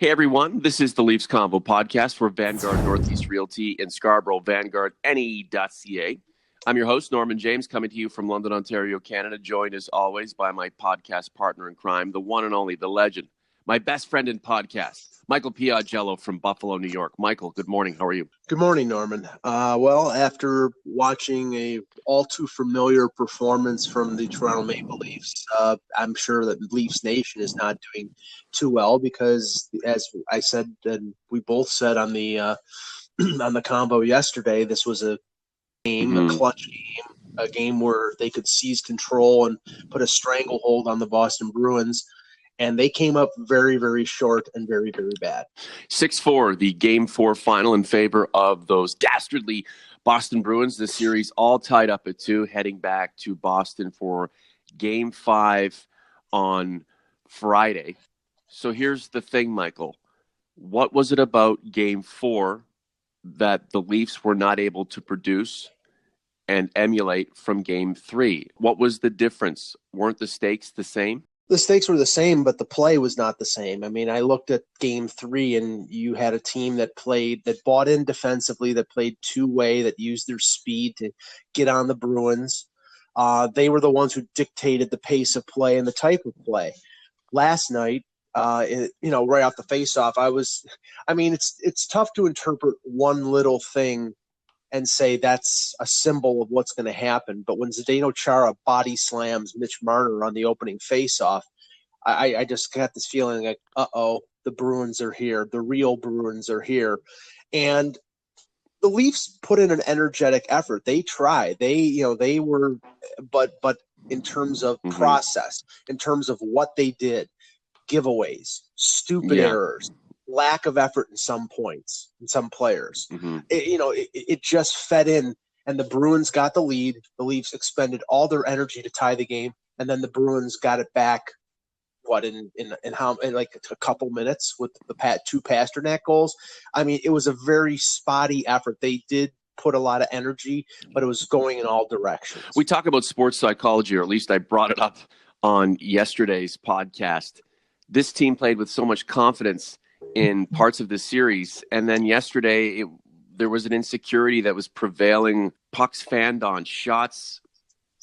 Hey everyone, this is the Leafs Convo podcast for Vanguard Northeast Realty in Scarborough, vanguardne.ca. I'm your host, Norman James, coming to you from London, Ontario, Canada, joined as always by my podcast partner in crime, the one and only, the legend, my best friend in podcast, Michael Piaggello from Buffalo, New York. Michael, good morning. How are you? Good morning, Norman. Well, after watching a all too familiar performance from the Toronto Maple Leafs, I'm sure that Leafs Nation is not doing too well because, as I said, and we both said on the on the combo yesterday, this was a game, a clutch game, a game where they could seize control and put a stranglehold on the Boston Bruins. And they came up very, very short and very, very bad. 6-4, the Game 4 final in favor of those dastardly Boston Bruins. The series all tied up at 2, heading back to Boston for Game 5 on Friday. So here's the thing, Michael. What was it about Game 4 that the Leafs were not able to produce and emulate from Game 3? What was the difference? Weren't the stakes the same? The stakes were the same, but the play was not the same. I mean, I looked at Game 3, and you had a team that bought in defensively, that played two-way, that used their speed to get on the Bruins. They were the ones who dictated the pace of play and the type of play. Last night, right off the face-off, it's tough to interpret one little thing and say that's a symbol of what's going to happen. But when Zdeno Chara body slams Mitch Marner on the opening faceoff, I just got this feeling like, the Bruins are here. The real Bruins are here. And the Leafs put in an energetic effort. They tried. They were, but in terms of process, in terms of what they did, giveaways, stupid errors, lack of effort in some points, in some players. It just fed in, and the Bruins got the lead. The Leafs expended all their energy to tie the game, and then the Bruins got it back. In a couple minutes with the two Pasternak goals. I mean, it was a very spotty effort. They did put a lot of energy, but it was going in all directions. We talk about sports psychology, or at least I brought it up on yesterday's podcast. This team played with so much confidence in parts of the series, and then yesterday there was an insecurity that was prevailing. Pucks fanned on, shots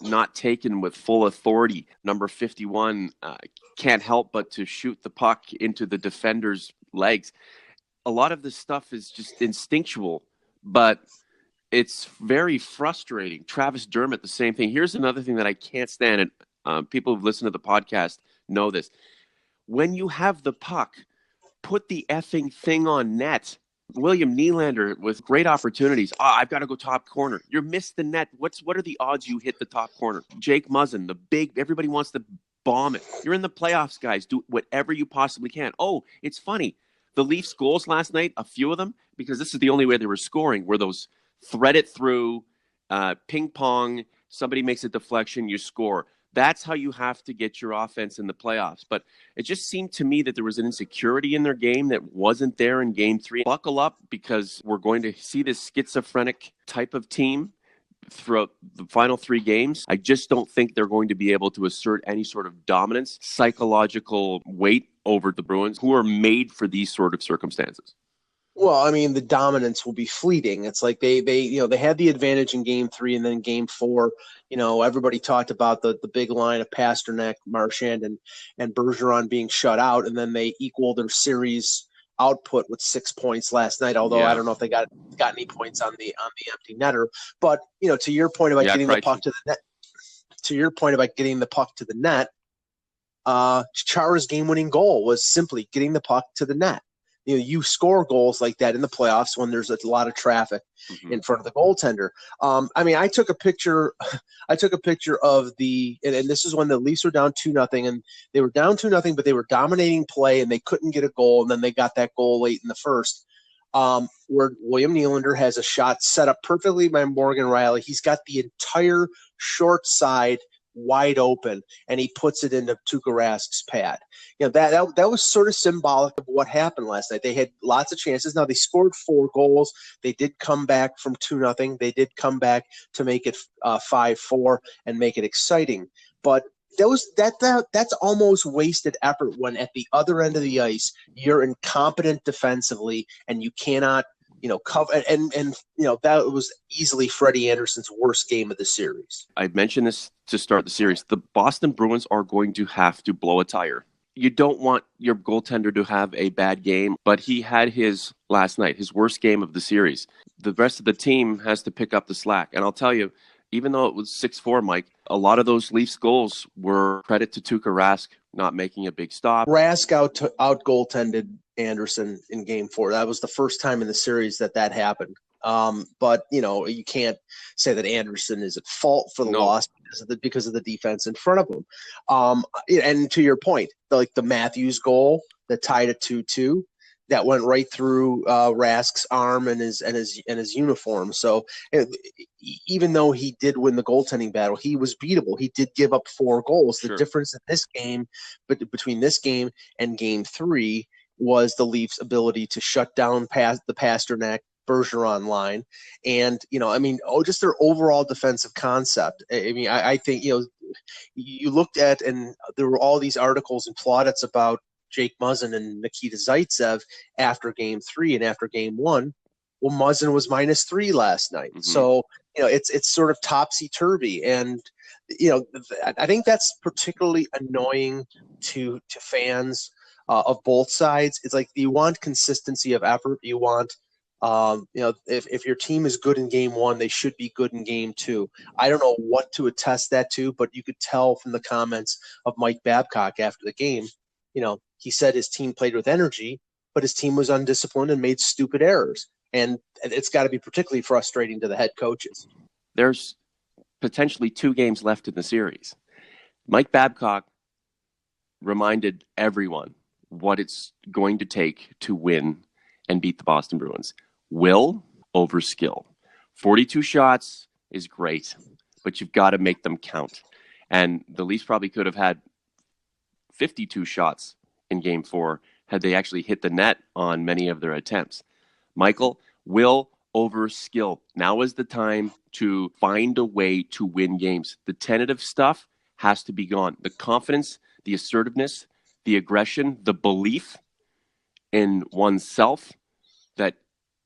not taken with full authority. Number 51 can't help but to shoot the puck into the defender's legs. A lot of this stuff is just instinctual, but it's very frustrating. Travis Dermott, the same thing. Here's another thing that I can't stand, and people who've listened to the podcast know this. When you have the puck, put the effing thing on net. William Nylander with great opportunities. I've got to go top corner. You missed the net. What are the odds you hit the top corner? Jake Muzzin, everybody wants to bomb it. You're in the playoffs, guys. Do whatever you possibly can. Oh, it's funny. The Leafs goals last night, a few of them, because this is the only way they were scoring, were those thread it through, ping pong, somebody makes a deflection, you score. That's how you have to get your offense in the playoffs. But it just seemed to me that there was an insecurity in their game that wasn't there in Game 3. Buckle up, because we're going to see this schizophrenic type of team throughout the final 3 games. I just don't think they're going to be able to assert any sort of dominance, psychological weight over the Bruins, who are made for these sort of circumstances. Well, I mean, the dominance will be fleeting. It's like they had the advantage in Game 3, and then Game 4, everybody talked about the big line of Pasternak, Marchand, and Bergeron being shut out, and then they equaled their series output with 6 points last night. Although I don't know if they got any points on the empty netter. But to your point about getting the puck to the net, Chara's game-winning goal was simply getting the puck to the net. You score goals like that in the playoffs when there's a lot of traffic in front of the goaltender. I took a picture. Of and this is when the Leafs were down 2-0, and they were down 2-0, but they were dominating play and they couldn't get a goal. And then they got that goal late in the first, where William Nylander has a shot set up perfectly by Morgan Rielly. He's got the entire short side wide open, and he puts it into Tuukka Rask's pad. That was sort of symbolic of what happened last night. They had lots of chances. Now, they scored 4 goals. They did come back from 2-0. They did come back to make it 5-4 and make it exciting. But That's almost wasted effort when at the other end of the ice you're incompetent defensively and you cannot cover, and that was easily Freddie Anderson's worst game of the series. I mentioned this to start the series. The Boston Bruins are going to have to blow a tire. You don't want your goaltender to have a bad game, but he had his last night, his worst game of the series. The rest of the team has to pick up the slack. And I'll tell you, even though it was 6-4, Mike, a lot of those Leafs goals were credit to Tuukka Rask not making a big stop. Rask out goaltended Anderson in Game 4. That was the first time in the series that happened. But you can't say that Anderson is at fault for the loss because of the defense in front of him. And to your point, like the Matthews goal that tied it 2-2, that went right through Rask's arm and his uniform. So even though he did win the goaltending battle, he was beatable. He did give up 4 goals. Sure. The difference in this game, between this game and Game 3, was the Leafs' ability to shut down the Pasternak Bergeron line, and just their overall defensive concept. I mean, I think you looked at, and there were all these articles and plaudits about Jake Muzzin and Nikita Zaitsev after Game 3 and after Game 1. Well, Muzzin was -3 last night, so it's sort of topsy-turvy, and I think that's particularly annoying to fans of both sides. It's like you want consistency of effort. You want if your team is good in Game 1, they should be good in Game 2. I don't know what to attest that to, but you could tell from the comments of Mike Babcock after the game. He said his team played with energy, but his team was undisciplined and made stupid errors. And it's got to be particularly frustrating to the head coaches. There's potentially 2 games left in the series. Mike Babcock reminded everyone what it's going to take to win and beat the Boston Bruins. Will over skill. 42 shots is great, but you've got to make them count. And the Leafs probably could have had 52 shots in Game 4 had they actually hit the net on many of their attempts. Michael, will over skill. Now is the time to find a way to win games. The tentative stuff has to be gone. The confidence, the assertiveness, the aggression, the belief in oneself that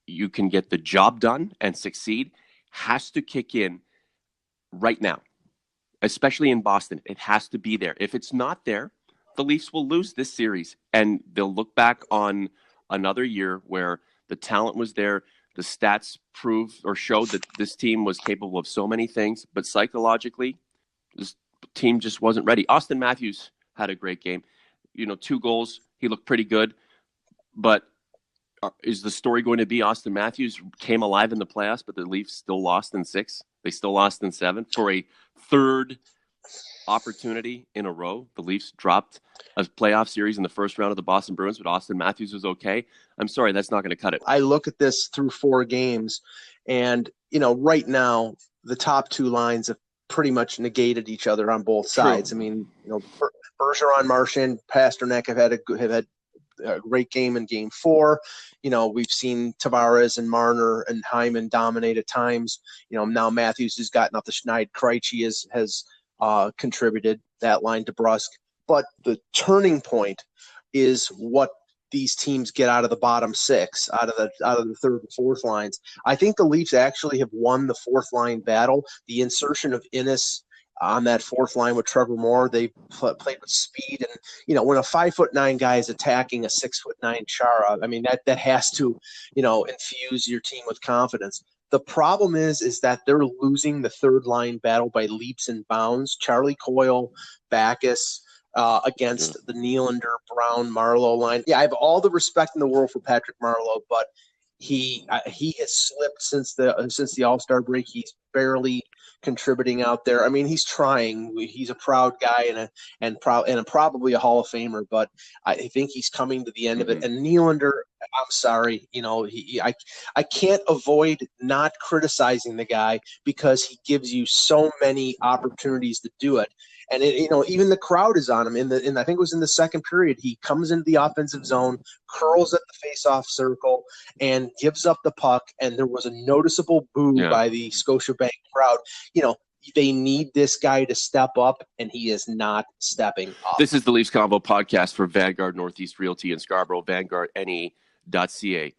you can get the job done and succeed has to kick in right now, especially in Boston. It has to be there. If it's not there, the Leafs will lose this series, and they'll look back on another year where the talent was there. The stats proved or showed that this team was capable of so many things, but psychologically, this team just wasn't ready. Austin Matthews had a great game. 2 goals. He looked pretty good, but is the story going to be Austin Matthews came alive in the playoffs, but the Leafs still lost in 6? They still lost in 7 for a third opportunity in a row. The Leafs dropped a playoff series in the first round of the Boston Bruins, but Austin Matthews was okay. I'm sorry, that's not going to cut it. I look at this through 4 games, and right now the top 2 lines have pretty much negated each other on both sides. True. I mean, Bergeron, Marchand, Pasternak have had a great game in Game 4. We've seen Tavares and Marner and Hyman dominate at times. Now Matthews has gotten off the schneid. Krejci has contributed that line to Brusque. But the turning point is what these teams get out of the bottom 6, out of the third and fourth lines. I think the Leafs actually have won the fourth line battle. The insertion of Innes on that fourth line with Trevor Moore, they played with speed, and when a 5'9" guy is attacking a 6'9" Chara, I mean that has to infuse your team with confidence. The problem is that they're losing the third line battle by leaps and bounds. Charlie Coyle, Backus, against the Nylander, Brown, Marleau line. Yeah, I have all the respect in the world for Patrick Marleau, but he has slipped since the All-Star break. He's barely contributing out there. I mean, he's trying. He's a proud guy and probably a Hall of Famer, but I think he's coming to the end of it. And Nylander, I'm sorry, I can't avoid not criticizing the guy because he gives you so many opportunities to do it. And even the crowd is on him. I think it was in the second period. He comes into the offensive zone, curls at the face-off circle, and gives up the puck. And there was a noticeable boo by the Scotiabank crowd. they need this guy to step up, and he is not stepping up. This is the Leafs Convo podcast for Vanguard Northeast Realty in Scarborough, vanguardne.ca.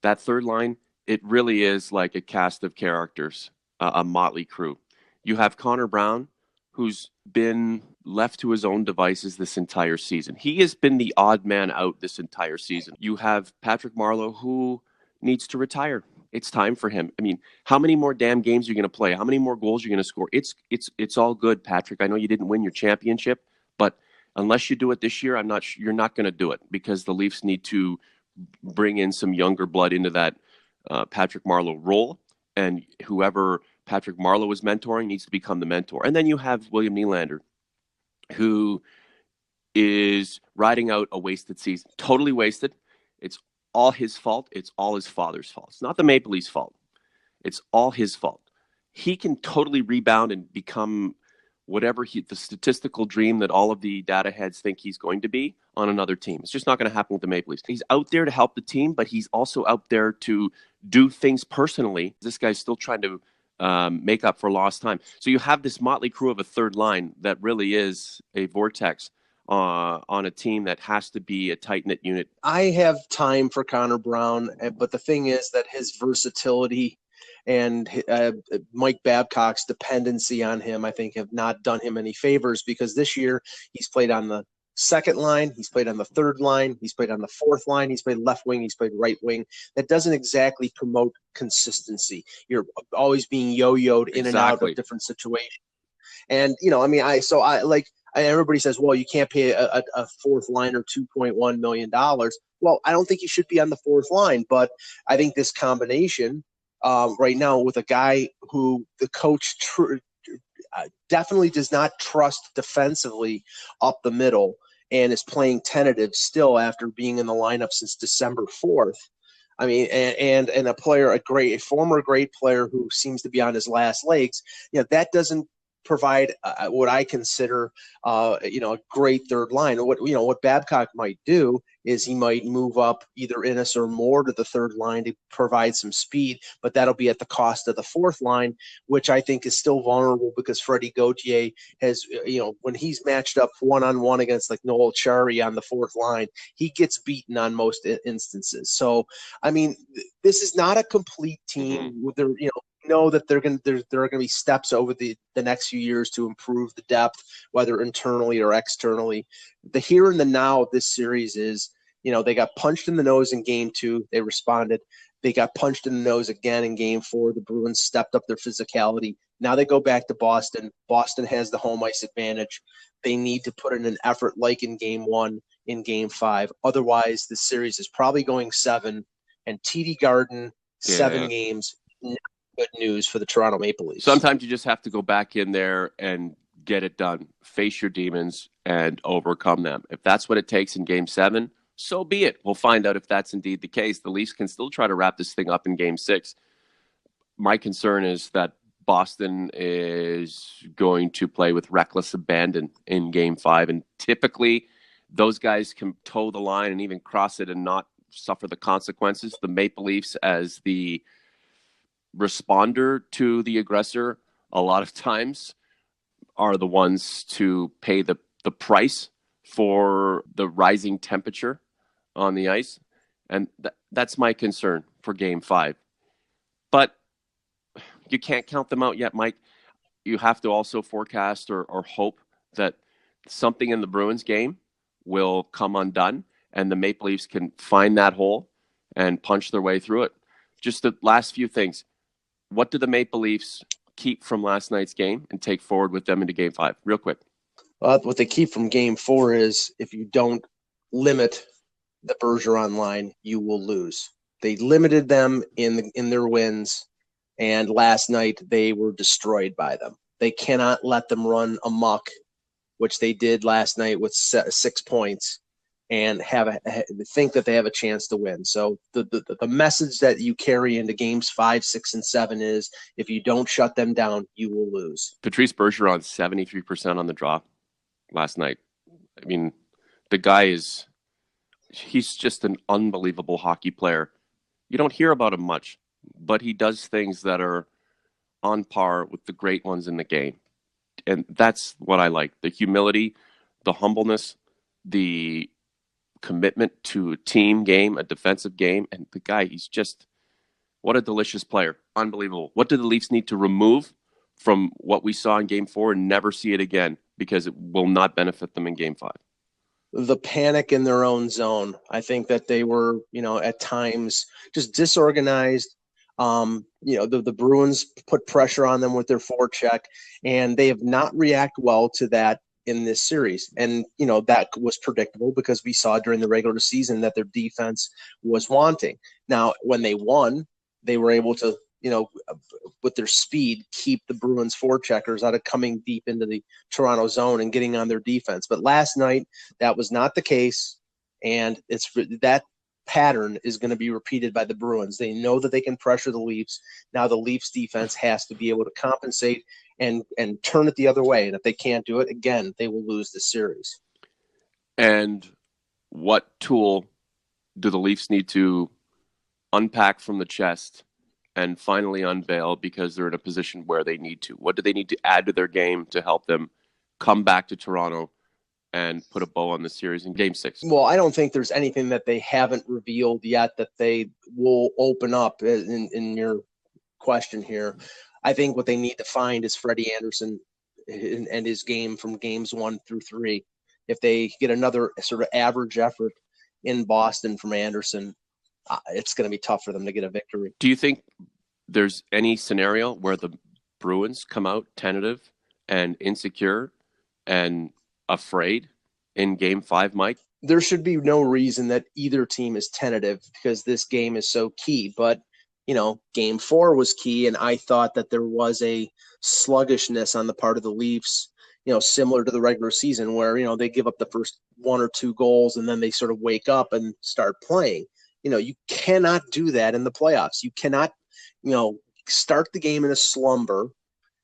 That third line, it really is like a cast of characters, a motley crew. You have Connor Brown, who's been left to his own devices this entire season. He has been the odd man out this entire season. You have Patrick Marleau, who needs to retire. It's time for him. I mean, how many more damn games are you going to play? How many more goals are you going to score? It's all good, Patrick. I know you didn't win your championship, but unless you do it this year, you're not going to do it, because the Leafs need to bring in some younger blood into that Patrick Marleau role, and whoever Patrick Marleau is mentoring needs to become the mentor. And then you have William Nylander, who is riding out a wasted season, totally wasted. It's all his fault. It's all his father's fault. It's not the Maple Leafs' fault. It's all his fault. He can totally rebound and become whatever the statistical dream that all of the data heads think he's going to be on another team. It's just not going to happen with the Maple Leafs. He's out there to help the team, but he's also out there to do things personally. This guy's still trying to make up for lost time. So you have this motley crew of a third line that really is a vortex on a team that has to be a tight-knit unit. I have time for Connor Brown, but the thing is that his versatility and Mike Babcock's dependency on him, I think, have not done him any favors, because this year he's played on the second line, he's played on the third line, he's played on the fourth line, he's played left wing, he's played right wing. That doesn't exactly promote consistency. You're always being yo-yoed in and out of different situations. And, everybody says, well, you can't pay a fourth liner $2.1 million. Well, I don't think he should be on the fourth line, but I think this combination right now with a guy who the coach definitely does not trust defensively up the middle and is playing tentative still after being in the lineup since December 4th. I mean, and a player, a former great player who seems to be on his last legs, that doesn't provide what I consider, a great third line. What Babcock might do is he might move up either Innes or Moore to the third line to provide some speed, but that'll be at the cost of the fourth line, which I think is still vulnerable because Freddie Gauthier has, when he's matched up one-on-one against like Noel Chari on the fourth line, he gets beaten on most instances. So, I mean, this is not a complete team with their, know that there are going to be steps over the next few years to improve the depth, whether internally or externally. The here and the now of this series is, they got punched in the nose in game 2. They responded. They got punched in the nose again in game 4. The Bruins stepped up their physicality. Now they go back to Boston. Boston has the home ice advantage. They need to put in an effort like in game 1, in game 5. Otherwise, the series is probably going 7, and TD Garden, 7 games, good news for the Toronto Maple Leafs. Sometimes you just have to go back in there and get it done. Face your demons and overcome them. If that's what it takes in game 7, so be it. We'll find out if that's indeed the case. The Leafs can still try to wrap this thing up in game 6. My concern is that Boston is going to play with reckless abandon in game 5. And typically those guys can toe the line and even cross it and not suffer the consequences. The Maple Leafs, as the responder to the aggressor, a lot of times are the ones to pay the price for the rising temperature on the ice. And that's my concern for game 5. But you can't count them out yet, Mike. You have to also forecast or hope that something in the Bruins game will come undone and the Maple Leafs can find that hole and punch their way through it. Just the last few things. What do the Maple Leafs keep from last night's game and take forward with them into game 5? Real quick. What they keep from game 4 is if you don't limit the Bergeron line, you will lose. They limited them in their wins, and last night they were destroyed by them. They cannot let them run amok, which they did last night with 6 points, and think that they have a chance to win. So the message that you carry into games 5, 6, and 7 is if you don't shut them down, you will lose. Patrice Bergeron, 73% on the draw last night. I mean, the guy he's just an unbelievable hockey player. You don't hear about him much, but he does things that are on par with the great ones in the game. And that's what I like. The humility, the humbleness, the commitment to a team game, a defensive game. And the guy, he's just, what a delicious player. Unbelievable. What do the Leafs need to remove from what we saw in Game 4 and never see it again, because it will not benefit them in Game 5? The panic in their own zone. I think that they were, at times just disorganized. The Bruins put pressure on them with their forecheck, and they have not reacted well to that in this series. And, that was predictable because we saw during the regular season that their defense was wanting. Now, when they won, they were able to, with their speed, keep the Bruins forecheckers out of coming deep into the Toronto zone and getting on their defense. But last night, that was not the case, and that pattern is going to be repeated by the Bruins. They know that they can pressure the Leafs. Now the Leafs defense has to be able to compensate and turn it the other way. And if they can't do it, again, they will lose the series. And what tool do the Leafs need to unpack from the chest and finally unveil, because they're in a position where they need to? What do they need to add to their game to help them come back to Toronto and put a bow on the series in Game 6? Well, I don't think there's anything that they haven't revealed yet that they will open up in your question here. I think what they need to find is Freddie Anderson and his game from games 1 through 3. If they get another sort of average effort in Boston from Anderson, it's going to be tough for them to get a victory. Do you think there's any scenario where the Bruins come out tentative and insecure and afraid in Game 5, Mike? There should be no reason that either team is tentative because this game is so key. But, Game 4 was key, and I thought that there was a sluggishness on the part of the Leafs, similar to the regular season where, they give up the first 1 or 2 goals and then they sort of wake up and start playing. You cannot do that in the playoffs. You cannot, start the game in a slumber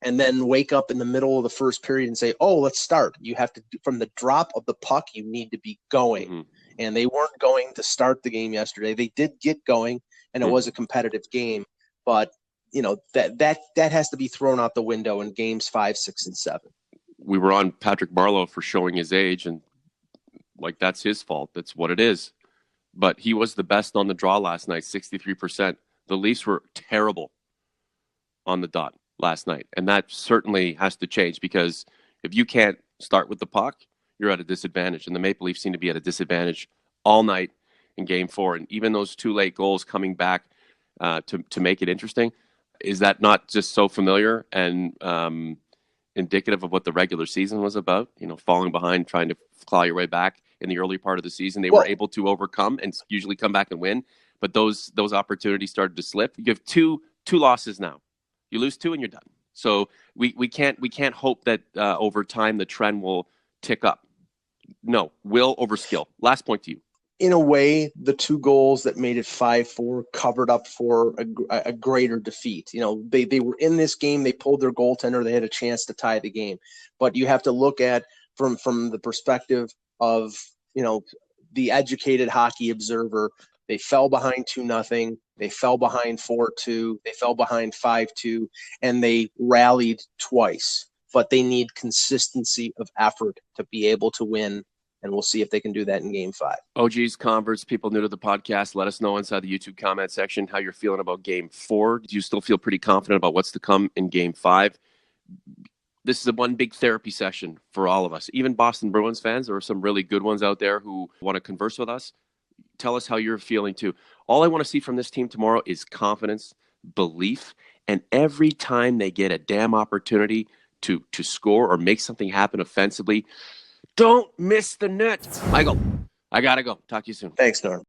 and then wake up in the middle of the first period and say, oh, let's start. You have to, from the drop of the puck, you need to be going. Mm-hmm. And they weren't going to start the game yesterday. They did get going, and it was a competitive game. But, that has to be thrown out the window in games 5, 6, and 7. We were on Patrick Barlow for showing his age, and, that's his fault. That's what it is. But he was the best on the draw last night, 63%. The Leafs were terrible on the dot last night. And that certainly has to change, because if you can't start with the puck, you're at a disadvantage. And the Maple Leafs seem to be at a disadvantage all night in Game 4. And even those 2 late goals coming back to make it interesting, is that not just so familiar and indicative of what the regular season was about? Falling behind, trying to claw your way back in the early part of the season. They were able to overcome and usually come back and win. But those opportunities started to slip. You have two losses now. You lose 2 and you're done. So we can't hope that over time the trend will tick up. No, will over skill. Last point to you. In a way, the 2 goals that made it 5-4 covered up for a greater defeat. They were in this game. They pulled their goaltender. They had a chance to tie the game. But you have to look at from the perspective of, the educated hockey observer. They fell behind 2-0. They fell behind 4-2. They fell behind 5-2, and they rallied twice. But they need consistency of effort to be able to win, and we'll see if they can do that in Game 5. OGs, converts, people new to the podcast, let us know inside the YouTube comment section how you're feeling about Game 4. Do you still feel pretty confident about what's to come in Game 5? This is a one big therapy session for all of us. Even Boston Bruins fans, there are some really good ones out there who want to converse with us. Tell us how you're feeling too. All I want to see from this team tomorrow is confidence, belief, and every time they get a damn opportunity to score or make something happen offensively, don't miss the net. Michael, I got to go. Talk to you soon. Thanks, Norm.